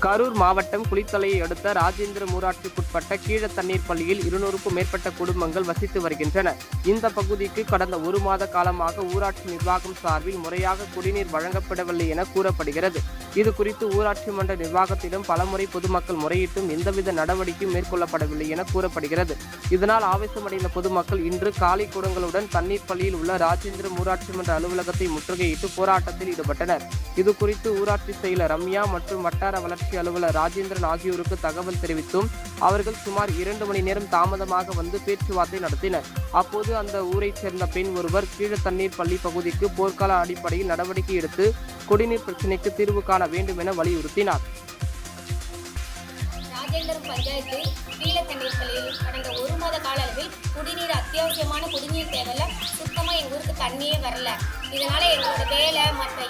கரூர் மாவட்டம் குளித்தலையை அடுத்த ராஜேந்திர ஊராட்சிக்குட்பட்ட கீழ தண்ணீர் பள்ளியில் 200க்கும் மேற்பட்ட குடும்பங்கள் வசித்து வருகின்றன. இந்த பகுதிக்கு கடந்த 1 மாத காலமாக ஊராட்சி நிர்வாகம் சார்பில் முறையாக குடிநீர் வழங்கப்படவில்லை என கூறப்படுகிறது. இது குறித்து ஊராட்சி மன்ற நிர்வாகத்திடம் பலமுறை பொதுமக்கள் முறையிட்டும் எந்தவித நடவடிக்கையும் மேற்கொள்ளப்படவில்லை என கூறப்படுகிறது. இதனால் ஆவேசமடைந்த பொதுமக்கள் இன்று காலி குடங்களுடன் தண்ணீர் பள்ளியில் உள்ள ராஜேந்திரம் ஊராட்சி மன்ற அலுவலகத்தை முற்றுகையிட்டு போராட்டத்தில் ஈடுபட்டனர். இது குறித்து ஊராட்சி செயலர் ரம்யா மற்றும் வட்டார வளர்ச்சி அலுவலர் ராஜேந்திரன் ஆகியோருக்கு தகவல் தெரிவித்தும் அவர்கள் சுமார் 2 மணி நேரம் தாமதமாக வந்து பேச்சுவார்த்தை நடத்தினர். அப்போது அந்த ஊரைச் சேர்ந்த பெண் ஒருவர் கீழ தண்ணீர் பள்ளி பகுதிக்கு போர்க்கால அடிப்படையில் நடவடிக்கை எடுத்து குடிநீர் பிரச்சினைக்கு தீர்வு காண வேண்டும் என வலியுறுத்தினார். ராஜேந்திரம் பஞ்சாயத்து கீழ தண்ணீர் பள்ளியில் கடந்த 1 மாத கால அளவில் குடிநீர் அத்தியாவசியமான குடிநீர் தேவையில்ல, சுத்தமாக எங்கள் ஊருக்கு தண்ணியே வரல. இதனால எங்களோட வேலை மற்ற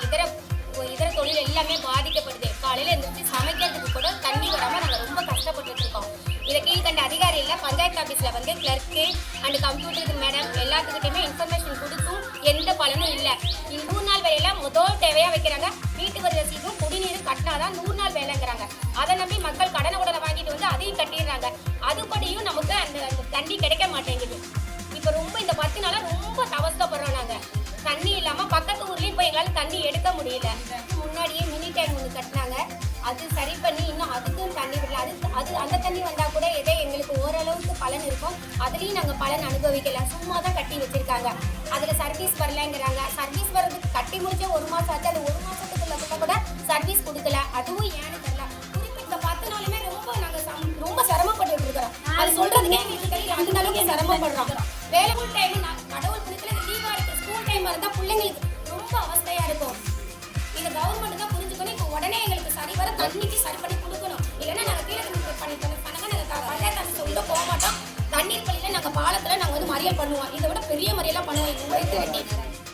இதர தொழில் எல்லாமே பாதிக்கப்படுது. காலையில் எழுந்திரிச்சு சமைக்கிறதுக்கு கூட தண்ணி வராமல் நாங்கள் ரொம்ப கஷ்டப்பட்டு இருக்கோம். இதை கீழ்கண்ட அதிகாரி இல்லை, பஞ்சாயத்து ஆஃபீஸில் வந்து கிளர்க்கு அண்ட் கம்ப்யூட்டர் மேடம் எல்லாத்துக்கிட்டையுமே இன்ஃபர்மேஷன் கொடுத்தும் எந்த பலனும் இல்லை. 100 நாள் வேலையில முதல் தேவையாக வைக்கிறாங்க, வீட்டு வரி ரசீதும் குடிநீரும் கட்டினாதான் 100 நாள் வேலைங்கிறாங்க. அதை நம்பி மக்கள் கடனை உடனே வாங்கிட்டு வந்து அதையும் கட்டிடுறாங்க. அதுபடியும் நமக்கு அந்த தண்ணி கிடைக்க மாட்டேங்குது. இப்போ ரொம்ப இந்த 10 நாளாக ரொம்ப அவஸ்தைப்படுறோம். நாங்கள் தண்ணி இல்லாமல் பக்கத்து ஊர்லேயும் போய் எங்களால் தண்ணி எடுக்க முடியல. முன்னாடியே மினி டேங்க் ஒன்று கட்டினாங்க, அது சரி பண்ணி இன்னும் அதுக்கும் தண்ணி விடல. அந்த தண்ணி வந்தால் கூட ஏதோ எங்களுக்கு ஓரளவுக்கு பலன் இருக்கும், அதுலேயும் நாங்கள் பலன் அனுபவிக்கல. சும்மா தான் கட்டி வச்சுருக்காங்க, அதில் சர்வீஸ் வரலங்கிறாங்க. சர்வீஸ் வர்றதுக்கு கட்டி முடிச்ச 1 மாதம் ஆச்சு, அது 1 மாதத்துக்குள்ள கூட சர்வீஸ் கொடுக்கல. அதுவும் ஏன்னு தெரியல. குறிப்பிட்ட 10 நாளுமே ரொம்ப சிரமப்பட்டு இருக்கிறோம். அது சொல்கிறதுக்கே எங்களுக்கு தெரியல, அந்த அளவுக்கு சிரமப்படுறோம். வேலைக்குள் டைம் கடவுள் புரித்துல லீவாக இருக்குது, ஸ்கூல் டைம் இருந்தால் பிள்ளைங்களுக்கு ரொம்ப அவஸ்தையாக இருக்கும். இது கவர்மெண்ட் தான் புரிஞ்சுக்கணும். இப்போ உடனே எங்களுக்கு சரி வர தண்ணிக்கு சரி பண்ணி கொடுக்கணும். இல்லைன்னா நாங்கள் கீழே பண்ணாங்க நாங்கள் பஞ்சாயத்து ஆஃபீஸ் உள்ள போக மாட்டோம். தண்ணீர் பள்ளியில் நாங்கள் பாலத்தில் நாங்கள் வந்து மறியல் பண்ணுவோம். இதை விட பெரிய மறியெல்லாம் பண்ணுவோம். எங்கள் ஊரை திரட்டி